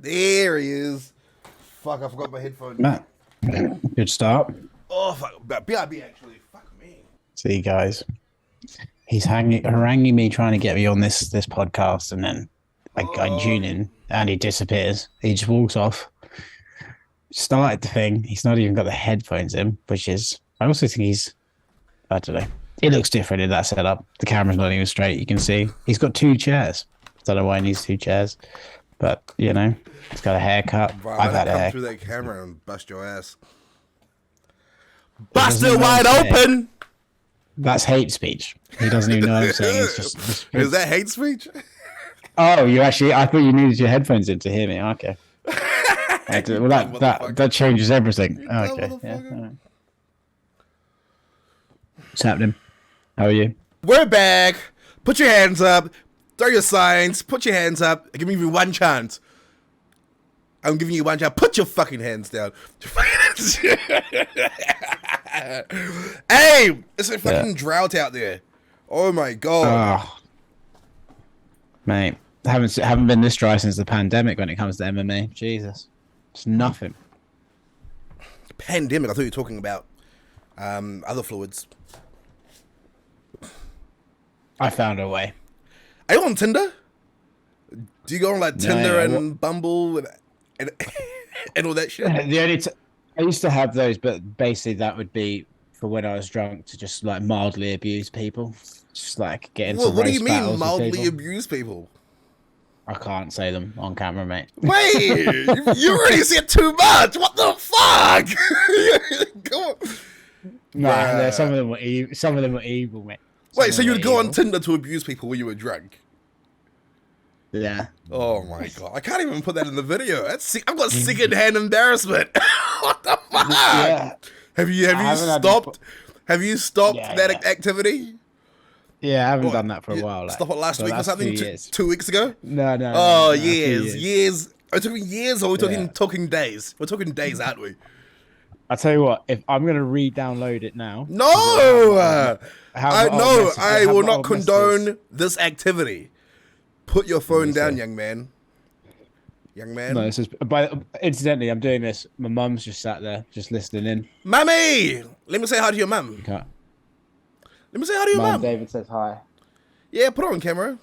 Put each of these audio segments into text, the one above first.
There he is. Fuck, I forgot my headphones. Matt, good start. Oh, fuck. BRB, actually. Fuck me. See, guys, he's haranguing me, trying to get me on this podcast, and then I tune in, and he disappears. He just walks off. Started the thing. He's not even got the headphones in, which is... I also think I don't know. It looks different in that setup. The camera's not even straight. You can see. He's got 2 chairs. Don't know why he needs 2 chairs. But, you know, he's got a haircut. Bro, I've had a haircut. Come through that camera and bust your ass. Bust it wide open! That's hate speech. He doesn't even know what I'm saying. It's just... Is that hate speech? Oh, you actually... I thought you needed your headphones in to hear me. Okay. Well, that changes everything. Okay. Yeah. All right. What's happening? How are you? We're back. Put your hands up. Throw your signs. Put your hands up. Give me one chance. I'm giving you one chance. Put your fucking hands down. Hey, it's a fucking drought out there. Oh my god. Oh, mate, haven't been this dry since the pandemic when it comes to MMA. Jesus, it's nothing. Pandemic. I thought you were talking about other fluids. I found a way. Are you on Tinder? Do you go on like Tinder and Bumble and all that shit? I used to have those, but basically that would be for when I was drunk to just like mildly abuse people, just like get into. What do you mean mildly abuse people? I can't say them on camera, mate. Wait, you already said too much. What the fuck? Come on. Nah, some of them were evil, mate. Wait, so you'd go on Tinder to abuse people when you were drunk? Yeah. Oh my god, I can't even put that in the video. I've got second-hand embarrassment. What the fuck? Yeah. Have you stopped? Have you stopped that activity? Yeah, I haven't done that for a while. Like, stop it last week or something? 2 weeks ago? No. Oh, years. Are we talking years or are we talking days? We're talking days, aren't we? I'll tell you what, if I'm going to re-download it now. No! I will not condone this activity. Put your phone down, young man. Young man. No, this is... Incidentally, I'm doing this. My mum's just sat there, just listening in. Mummy! Let me say hi to your mum. Okay. Let me say hi to your mum. David says hi. Yeah, put her on camera.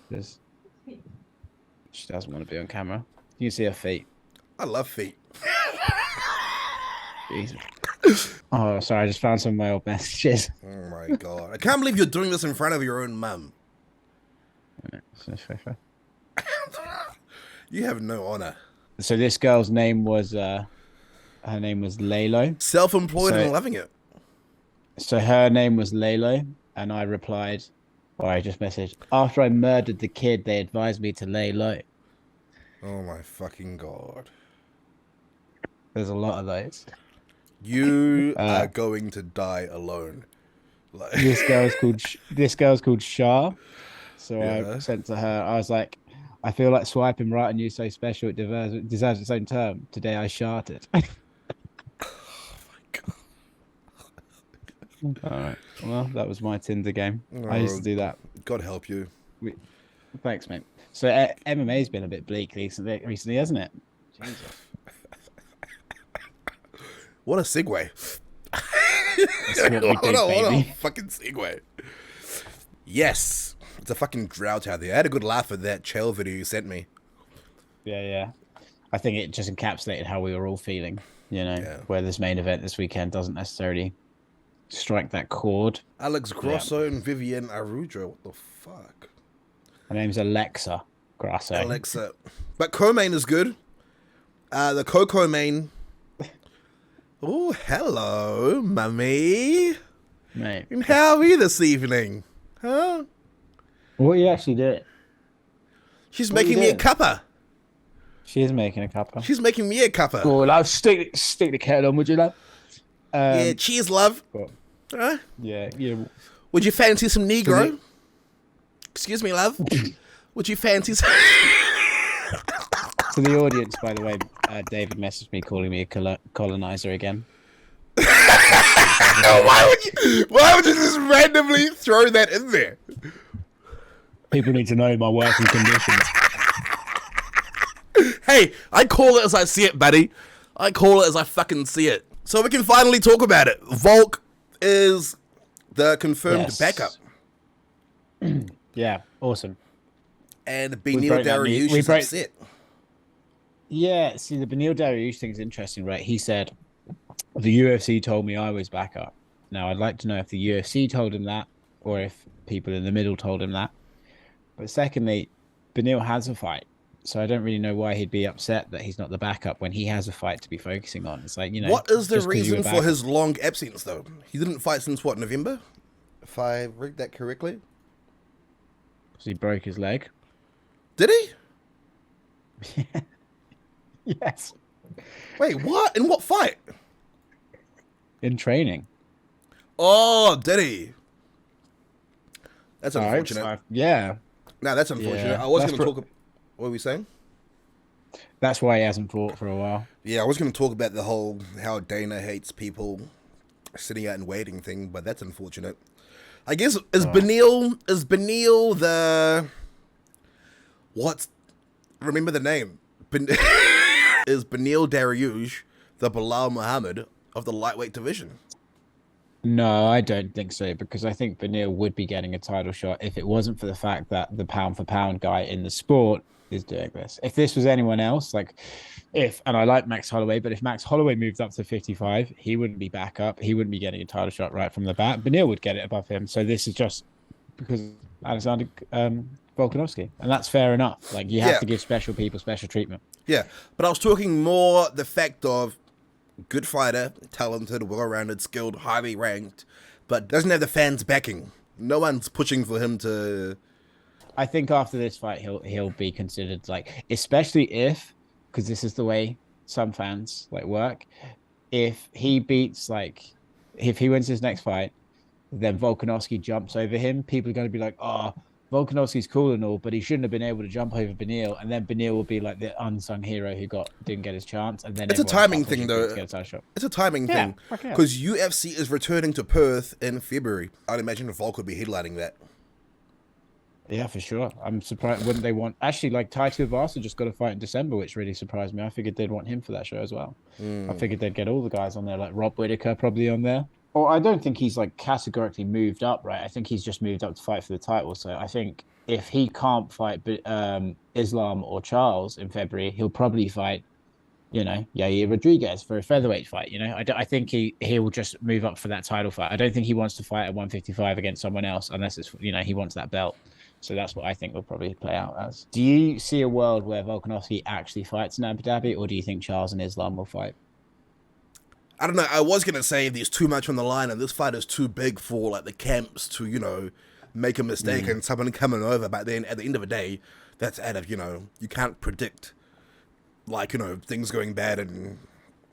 She doesn't want to be on camera. You can see her feet. I love feet. Jesus. Oh, sorry. I just found some of my old messages. Oh my god! I can't believe you're doing this in front of your own mum. You have no honor. So this girl's name was her name was Lalo. Self-employed and loving it. So her name was Lalo, and I replied, or I just messaged, after I murdered the kid, they advised me to lay low. Oh my fucking god! There's a lot of those. You are going to die alone. Like... This girl's called Shah. So I sent to her. I was like, I feel like swiping right on you so special it deserves its own term. Today I sharted. Oh my god! All right. Well, that was my Tinder game. I used to do that. God help you. Thanks, mate. So MMA's been a bit bleak recently, hasn't it? Jesus. What a segue. Hold on. Fucking segue. Yes. It's a fucking drought out there. I had a good laugh at that Chael video you sent me. Yeah. I think it just encapsulated how we were all feeling, you know, where this main event this weekend doesn't necessarily strike that chord. Alex Grosso and Vivienne Araujo. What the fuck? Her name's Alexa Grasso. Alexa. But co-main is good. The co-main... Oh, hello, mummy. Mate. And how are you this evening? Huh? What are you actually doing? She's making me a cuppa. She is making a cuppa. She's making me a cuppa. Oh, love, stick the kettle on, would you, love? Yeah, cheers, love. Cool. Huh? Yeah. Would you fancy some Negro? Excuse me, love. Would you fancy some... To the audience, by the way, David messaged me calling me a colonizer again. Why would you just randomly throw that in there? People need to know my working conditions. Hey, I call it as I see it, buddy. I call it as I fucking see it. So we can finally talk about it. Volk is the confirmed backup. Yeah, awesome. And Beneil Dariush is upset. Yeah, see, the Beneil Dariush thing is interesting, right? He said, the UFC told me I was backup. Now, I'd like to know if the UFC told him that or if people in the middle told him that. But secondly, Beneil has a fight. So I don't really know why he'd be upset that he's not the backup when he has a fight to be focusing on. It's like, you know. What is the reason for his long absence, though? He didn't fight since, what, November? If I read that correctly. Because he broke his leg. Did he? Yes. Wait, what? In what fight? In training. Oh, did he? That's unfortunate. Yeah. No, that's unfortunate. Yeah. I was going to talk... What were we saying? That's why he hasn't fought for a while. Yeah, I was going to talk about the whole how Dana hates people sitting out and waiting thing, but that's unfortunate. I guess, is Beneil the... What's... Remember the name. Is Beneil Dariush the Bilal Muhammad of the lightweight division? No, I don't think so, because I think Beneil would be getting a title shot if it wasn't for the fact that the pound-for-pound guy in the sport is doing this. If this was anyone else, and I like Max Holloway, but if Max Holloway moved up to 55, he wouldn't be back up. He wouldn't be getting a title shot right from the bat. Beneil would get it above him. So this is just because Alexander Volkanovski. And that's fair enough. Like, you have to give special people special treatment. Yeah, but I was talking more the fact of good fighter, talented, well-rounded, skilled, highly ranked, but doesn't have the fans backing. No one's pushing for him to... I think after this fight, he'll be considered, like, especially if, because this is the way some fans work, if he beats, if he wins his next fight, then Volkanovski jumps over him, people are going to be like, oh, Volkanovski's cool and all, but he shouldn't have been able to jump over Beneil, and then Beneil will be like the unsung hero who didn't get his chance. And then it's a timing thing, though. It's a timing thing because UFC is returning to Perth in February. I'd imagine Volk would be headlining that. Yeah, for sure. I'm surprised. Wouldn't they want actually Tai Tuivasa just got a fight in December, which really surprised me. I figured they'd want him for that show as well. I figured they'd get all the guys on there, like Rob Whittaker probably on there. Or I don't think he's categorically moved up, right? I think he's just moved up to fight for the title. So I think if he can't fight Islam or Charles in February, he'll probably fight, Yair Rodriguez for a featherweight fight. I think he will just move up for that title fight. I don't think he wants to fight at 155 against someone else unless it's, he wants that belt. So that's what I think will probably play out as. Do you see a world where Volkanovski actually fights in Abu Dhabi, or do you think Charles and Islam will fight? I don't know. I was going to say there's too much on the line and this fight is too big for the camps to, make a mistake and someone coming over. But then at the end of the day, that's out of, you can't predict things going bad, and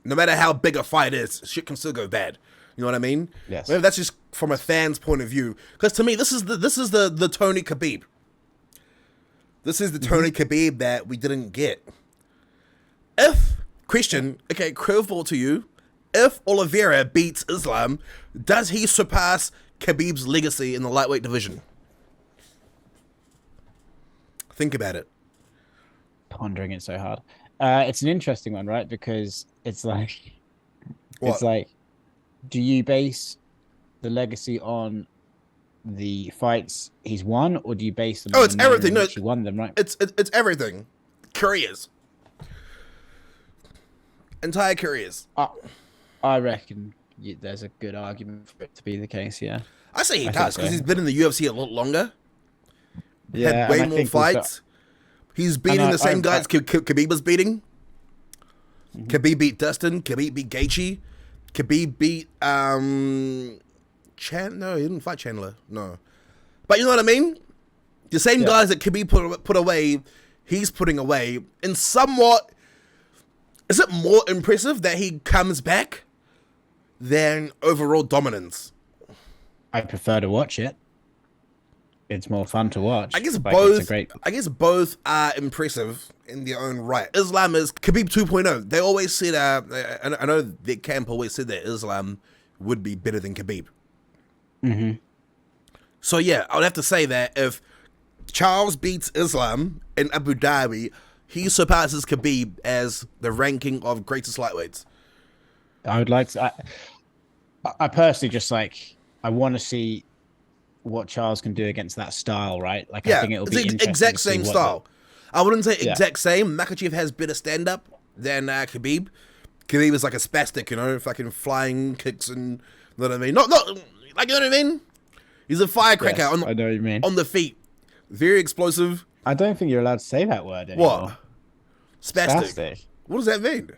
no matter how big a fight is, shit can still go bad. You know what I mean? Yes. Maybe that's just from a fan's point of view. Because to me, this is the Tony Khabib. This is the Tony Khabib that we didn't get. Curveball to you. If Oliveira beats Islam, does he surpass Khabib's legacy in the lightweight division? Think about it. Pondering it so hard. It's an interesting one, right? Because it's like... What? It's like... Do you base the legacy on the fights he's won, or do you base them on it's everything. No, he won them, right? It's everything. Careers. Entire careers. I reckon there's a good argument for it to be the case, yeah. I say he does, because he's been in the UFC a lot longer. Yeah, had way more fights. He's beating the same guys Khabib was beating. Khabib beat Dustin. Khabib beat Gaethje. Khabib beat no, he didn't fight Chandler. No, but you know what I mean. The same guys that Khabib put away, he's putting away. And somewhat, is it more impressive that he comes back than overall dominance? I prefer to watch it. It's more fun to watch. I guess both are impressive in their own right. Islam is Khabib 2.0. They always said, I know their camp always said that Islam would be better than Khabib. So yeah, I would have to say that if Charles beats Islam in Abu Dhabi, he surpasses Khabib as the ranking of greatest lightweights. I would like to. I personally just like. I want to see what Charles can do against that style, right? Like, I think it'll be interesting. Exact to see same style. I wouldn't say Yeah. exact same. Makhachev has better stand up than Khabib. Khabib is like a spastic, you know, fucking flying kicks and, you know what I mean? Not like, you know what I mean? He's a firecracker Yes, I know what you mean. on the feet. Very explosive. I don't think you're allowed to say that word anymore. What? Spastic. What does that mean?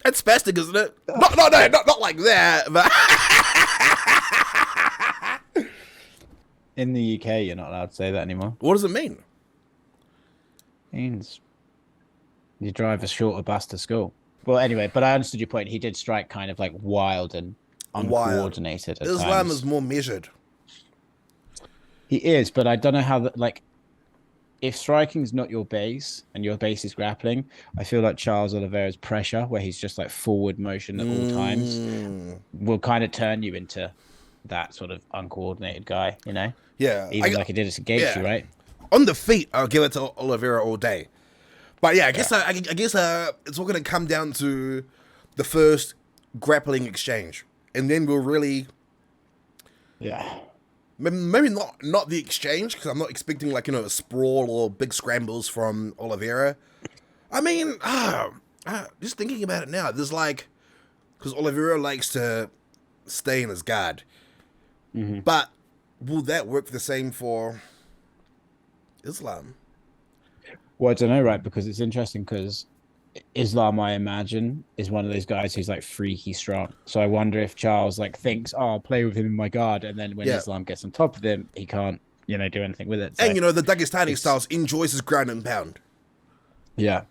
That's spastic, isn't it? Not like that. But In the UK, you're not allowed to say that anymore. what does it mean? It means you drive a shorter bus to school. Well, anyway, but I understood your point. He did strike kind of like wild and uncoordinated. At Islam times. is more measured. He is, but I don't know how that, like, if striking's not your base and your base is grappling, I feel like Charles Oliveira's pressure, where he's just like forward motion at all times, will kind of turn you into that sort of uncoordinated guy, you know? Yeah. Even like he did it to Gaethje, right? On the feet, I'll give it to Oliveira all day. But yeah, I guess it's all going to come down to the first grappling exchange. And then we'll really... Yeah. Maybe not the exchange, because I'm not expecting, like, you know, a sprawl or big scrambles from Oliveira. I mean, just thinking about it now, there's like... Because Oliveira likes to stay in his guard. Mm-hmm. But will that work the same for Islam? Well, I don't know, right? Because it's interesting because Islam, I imagine, is one of those guys who's like freaky strong. So I wonder if Charles like thinks, oh, I'll play with him in my guard. And then when Islam gets on top of him, he can't, you know, do anything with it. So and, you know, the Dagestani styles enjoys his ground and pound. Yeah.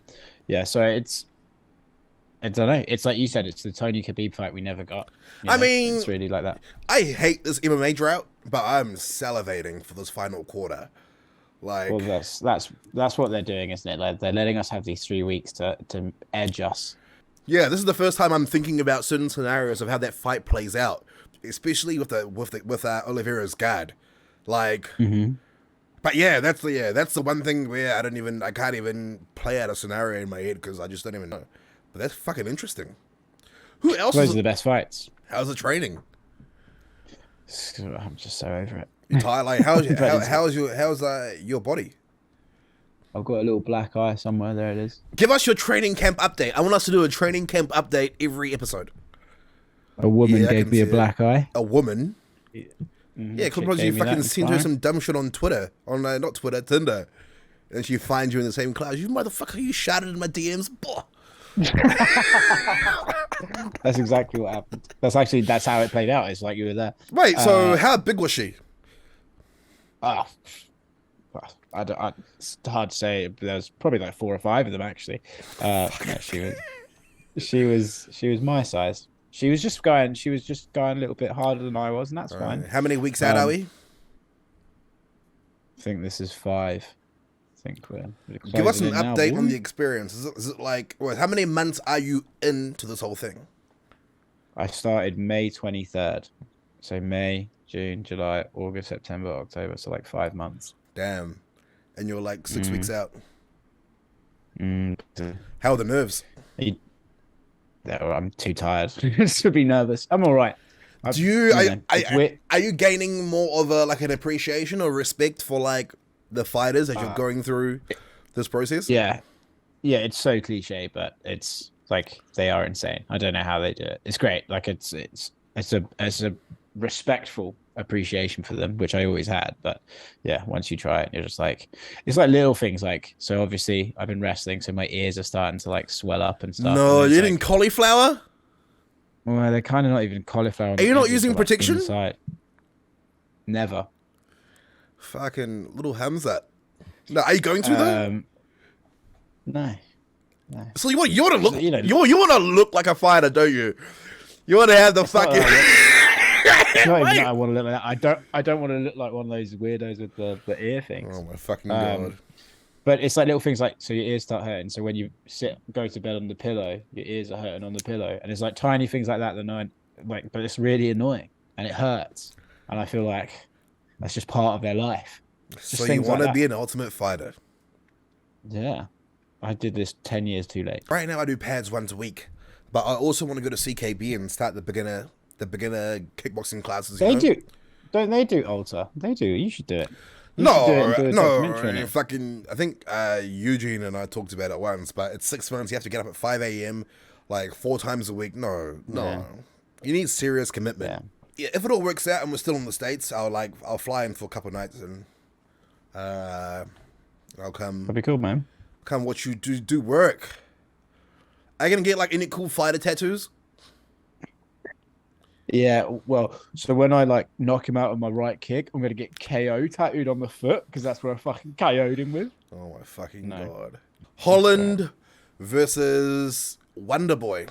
Yeah. So I don't know. It's like you said, it's the Tony Khabib fight we never got. I mean, it's really like that. I hate this MMA drought, but I'm salivating for this final quarter. Like, Well, that's what they're doing, isn't it? Like, they're letting us have these 3 weeks to edge us. yeah, this is the first time I'm thinking about certain scenarios of how that fight plays out, especially with Oliveira's guard. Like, but yeah, that's the one thing where I can't even play out a scenario in my head because I just don't even know. But that's fucking interesting. Who else? Those are the best fights. How's the training? I'm just so over it. You tired? Like, how's your body? I've got a little black eye somewhere. There it is. Give us your training camp update. I want us to do a training camp update every episode. A woman gave me a black eye. A woman? Yeah, because you fucking send her some dumb shit on Twitter. On, not Twitter, Tinder. And she finds you in the same class. You motherfucker, you shouted in my DMs. Boah. That's exactly what happened. That's how it played out. It's like you were there. Wait, so how big was she? It's hard to say. There's probably like 4 or 5 of them actually. No, she was my size. She was just going a little bit harder than I was, and that's fine. How many weeks out are we? I think this is 5. I think we're Give us an update now, on the experience. Is it like, well, how many months are you into this whole thing? I started May 23rd. So May, June, July, August, September, October. So like 5 months. Damn. And you're like 6 weeks out. Mm. How are the nerves? I'm too tired to be nervous. I'm all right. Are you gaining more of an appreciation or respect for like the fighters as you're going through this process? Yeah, it's so cliche, but it's like they are insane. I don't know how they do it. It's great. Like it's a respectful appreciation for them, which I always had. But yeah, once you try it, you're just like, it's like little things. Like, so obviously I've been wrestling, so my ears are starting to like swell up and stuff. No, and you're eating cauliflower? Well, they're kind of not even cauliflower. Are you not using protection? Inside. Never. Fucking little Hamza. No, are you going to though? No. So you want to look, you want to look like a fighter, don't you? You want to have the fucking. It's not even that I want to look like that. I don't want to look like one of those weirdos with the ear things. Oh my fucking god! But it's like little things like, so your ears start hurting. So when you go to bed on the pillow, your ears are hurting on the pillow, and it's like tiny things like that but it's really annoying and it hurts, and I feel like that's just part of their life. So you want to be an ultimate fighter? Yeah. I did this 10 years too late. Right now I do pads once a week, but I also want to go to CKB and start the beginner kickboxing classes. They do. Don't they do Ultra? They do. You should do it. No. Fucking, I think Eugene and I talked about it once, but it's 6 months. You have to get up at 5 a.m. like 4 times a week. No. Yeah. You need serious commitment. Yeah. If it all works out and we're still in the States, I'll fly in for a couple of nights and I'll come. That'd be cool, man. Come watch you do work. Are you gonna get like any cool fighter tattoos? Yeah, well, so when I like knock him out with my right kick, I'm gonna get KO tattooed on the foot because that's where I fucking KO'd him with. Oh my fucking god! Holland versus Wonderboy.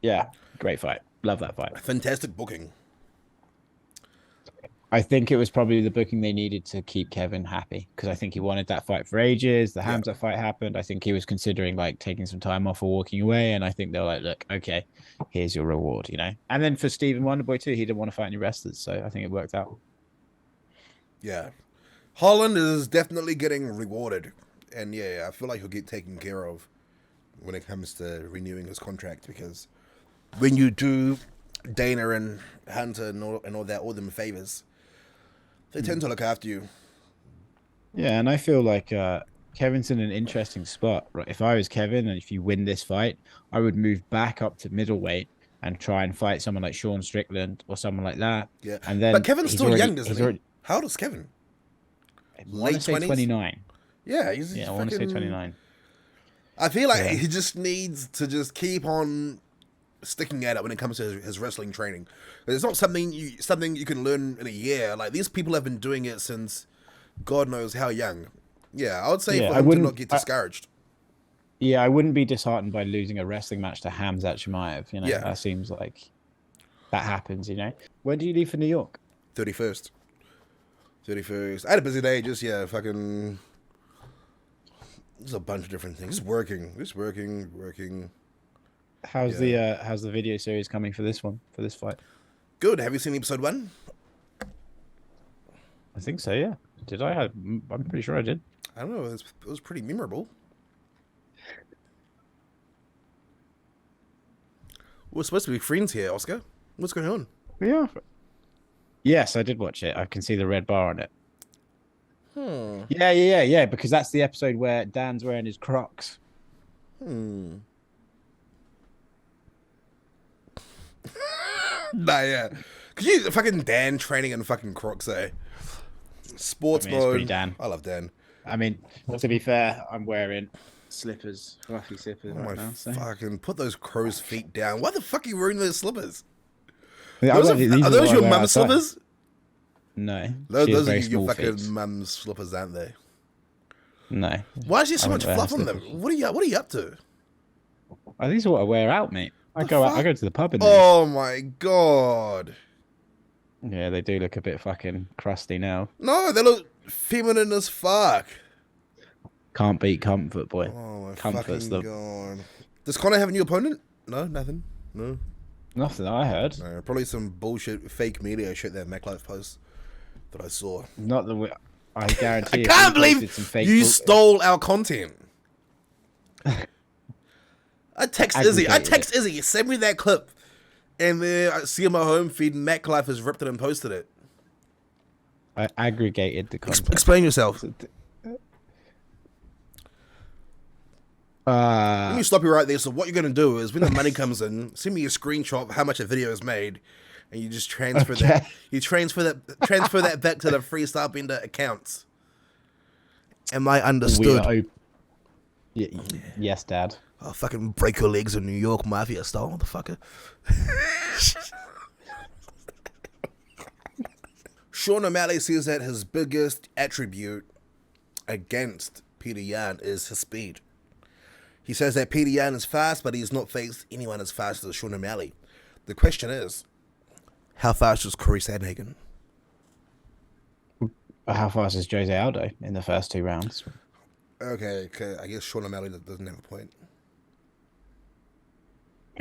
Yeah, great fight. Love that fight. Fantastic booking. I think it was probably the booking they needed to keep Kevin happy because I think he wanted that fight for ages. The Hamza fight happened. I think he was considering like taking some time off or walking away. And I think they're like, look, okay, here's your reward, you know? And then for Stephen Wonderboy too, he didn't want to fight any wrestlers. So I think it worked out. Yeah. Holland is definitely getting rewarded. And yeah, I feel like he'll get taken care of when it comes to renewing his contract because when you do Dana and Hunter and all that, all them favors, they tend to look after you. Yeah, and I feel like Kevin's in an interesting spot. Right? If I was Kevin and if you win this fight, I would move back up to middleweight and try and fight someone like Sean Strickland or someone like that. Yeah, and then but Kevin's still young, isn't he? How old is Kevin? Late 20s? 29. Yeah, I want to say 29. I feel like he just needs to just keep on sticking at it when it comes to his wrestling training. It's not something you can learn in a year. Like these people have been doing it since God knows how young. Yeah, I would say for him to not get discouraged. I wouldn't be disheartened by losing a wrestling match to Hamzat Chimaev. You know, that seems like that happens. You know, when do you leave for New York? 31st. I had a busy day. Just fucking. There's a bunch of different things. Just working. How's the video series coming for this fight? Good. Have you seen episode 1? I think so. Yeah. Did I? I'm pretty sure I did. I don't know. It was pretty memorable. We're supposed to be friends here, Oscar. What's going on? Yeah. Yes, I did watch it. I can see the red bar on it. Yeah. Because that's the episode where Dan's wearing his Crocs. Nah, yeah. Could you fucking Dan training in fucking Crocs, eh? Sports mode. It's pretty Dan. I love Dan. I mean, to be fair, I'm wearing slippers, fluffy slippers right now. So. Fucking put those crow's feet down. Why the fuck are you wearing those slippers? Yeah, are those your mum's slippers? No. Those are your fucking mum's slippers, aren't they? No. Why is there so much fluff on them? What are you up to? These are what I wear out, mate. I go to the pub in these. Oh my god. Yeah, they do look a bit fucking crusty now. No, they look feminine as fuck. Can't beat comfort, boy. Oh my fucking god. Does Connor have a new opponent? No, nothing. No. Nothing I heard. No, probably some bullshit fake media shit that Makhachev posts that I saw. Not the way. I guarantee. I can't believe you stole our content. I text Izzy, send me that clip. And then I see on my home feed, Makhachev has ripped it and posted it. I aggregated the content. Explain yourself. Let me stop you right there. So what you're going to do is when the money comes in, send me a screenshot of how much a video is made. And you just transfer that. You transfer that back to the FREESTYLEBENDER accounts. Am I understood? Yes, Dad. I'll fucking break your legs in New York Mafia style, motherfucker. Sean O'Malley says that his biggest attribute against Peter Yan is his speed. He says that Peter Yan is fast, but he's not faced anyone as fast as Sean O'Malley. The question is, how fast is Corey Sandhagen? How fast is Jose Aldo in the first 2 rounds? Okay, I guess Sean O'Malley doesn't have a point.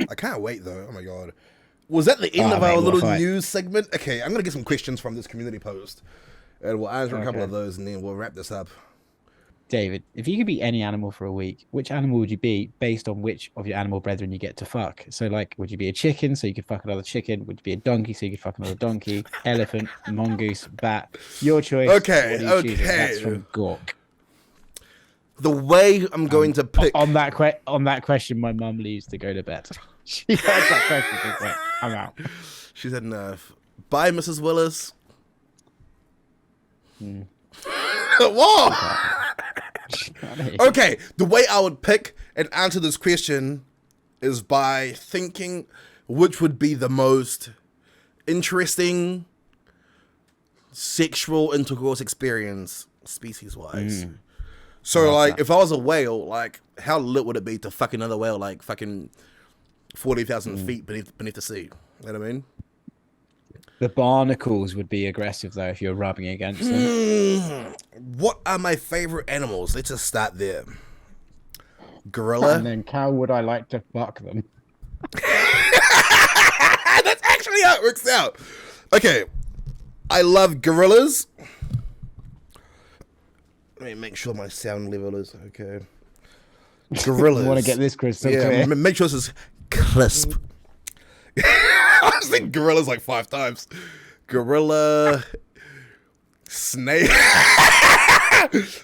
I can't wait, though. Oh, my God. Was that the end of our little news segment? Okay, I'm going to get some questions from this community post. And we'll answer a couple of those, and then we'll wrap this up. David, if you could be any animal for a week, which animal would you be based on which of your animal brethren you get to fuck? So, like, would you be a chicken so you could fuck another chicken? Would you be a donkey so you could fuck another donkey? Elephant, mongoose, bat? Your choice. Okay. That's from Gork. The way I'm going to pick on that question, my mum leaves to go to bed. She heard that question. She's like, I'm out. She said, "Enough." Bye, Mrs. Willis. Whoa. Okay, the way I would pick and answer this question is by thinking which would be the most interesting sexual intercourse experience species-wise. So, like, if I was a whale, like, how lit would it be to fuck another whale, like, fucking 40,000 feet beneath the sea? You know what I mean? The barnacles would be aggressive, though, if you're rubbing against them. What are my favorite animals? Let's just start there. Gorilla. And then how would I like to fuck them? That's actually how it works out. Okay. I love gorillas. Let me make sure my sound level is okay. Gorillas. I want to get this crystal clear. Make sure this is crisp. I was thinking gorillas like 5 times. Gorilla. Snake.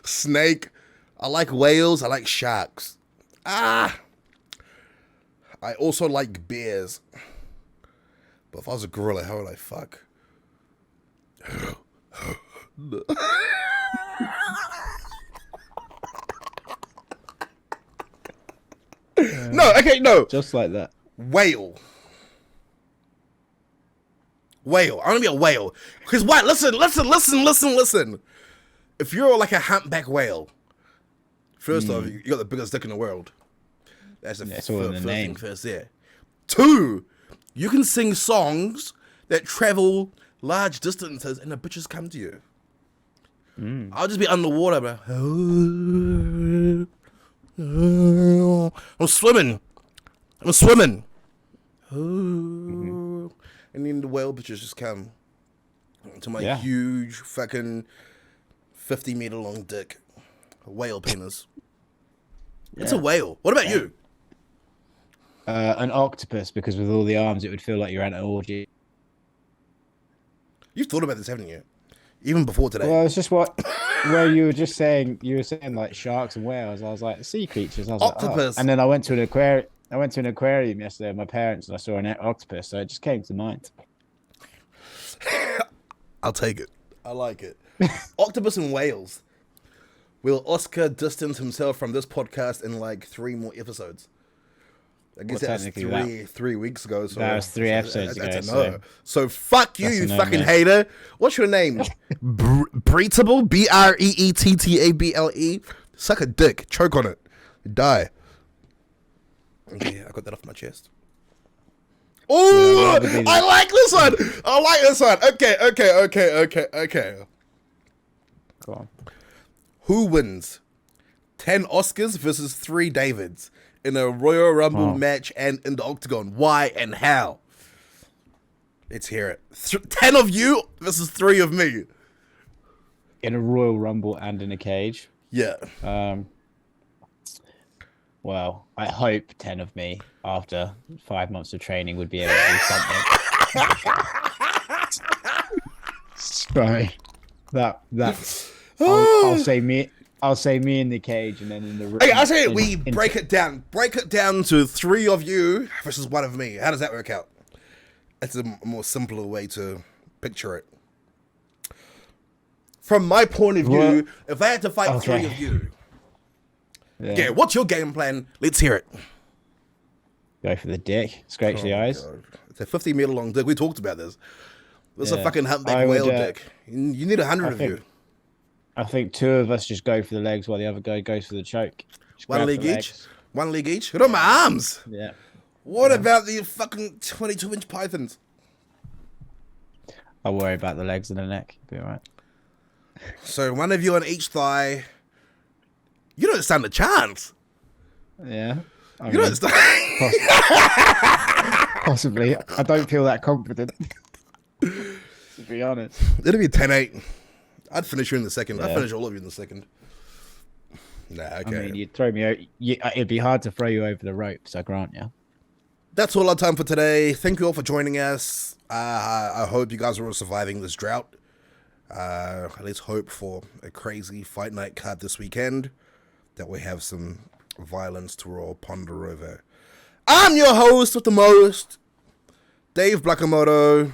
Snake. I like whales. I like sharks. I also like bears. But if I was a gorilla, how would I fuck? No. Just like that. Whale. I want to be a whale. Because what? Listen. If you're like a humpback whale, first off, you got the biggest dick in the world. That's all in the name. First there. 2, you can sing songs that travel large distances and the bitches come to you. I'll just be underwater, bro. I'm swimming. And then the whale bitches just come to my huge fucking 50-meter long dick. A whale penis. It's a whale. What about you? An octopus, because with all the arms, it would feel like you're at an orgy. You've thought about this, haven't you? Even before today. Well, it's just where you were saying like sharks and whales. I was like, sea creatures. I was octopus. Like, oh. And then I went to an aquarium. I went to an aquarium yesterday with my parents, and I saw an octopus, so it just came to mind. I'll take it. I like it. Octopus and whales. Will Oscar distance himself from this podcast in like 3 more episodes? I guess that was 3 weeks ago. So that was 3 episodes ago. That's a no. So fuck you, you fucking hater. What's your name? Breatable? Breettable. Suck a dick. Choke on it. Die. Okay, I got that off my chest. Oh, I like this one. Okay. Go on. Who wins? 10 Oscars versus 3 Davids in a Royal Rumble match and in the Octagon. Why and how? Let's hear it. 10 of you versus 3 of me. In a Royal Rumble and in a cage? Yeah. Well, I hope 10 of me, after 5 months of training, would be able to do something. Sorry. I'll say me in the cage, and then in the ring. Okay, I say we break it down. Break it down to 3 of you versus 1 of me. How does that work out? That's a more simpler way to picture it. From my point of view, if I had to fight 3 of you, what's your game plan? Let's hear it. Go for the dick. Scratch the eyes. God. It's a 50-meter long dick. We talked about this. This is a fucking humpback whale dick. You need 100 of you. I think 2 of us just go for the legs while the other guy goes for the choke. Just 1 leg each? 1 leg each? What about my arms? Yeah. What about the fucking 22-inch pythons? I'll worry about the legs and the neck. Be all right. So 1 of you on each thigh. You don't stand a chance. Yeah. You don't stand. Possibly. I don't feel that confident. To be honest. It'll be 10-8. I'd finish you in the second. I'd finish all of you in the second. Nah, okay. I mean, you'd throw me out. It'd be hard to throw you over the ropes, I grant you. That's all our time for today. Thank you all for joining us. I hope you guys are all surviving this drought. Let's hope for a crazy fight night card this weekend, that we have some violence to all ponder over. I'm your host with the most, Dave Blakamoto,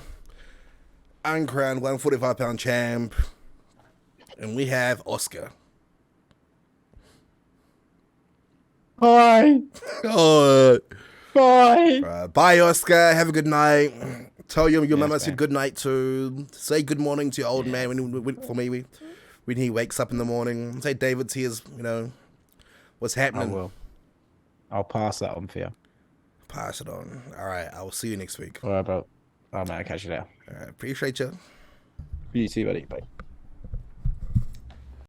uncrowned 145-pound champ, and we have Oscar. Bye. Bye. Bye, Oscar. Have a good night. Tell your mama said good night to. Say good morning to your old man when he wakes up in the morning. Say David's here's, what's happening. I will. I'll pass that on for you. Pass it on. All right. I will see you next week. All right, bro. Oh, man, I'll catch you there. All right. Appreciate you. You too, buddy. Bye.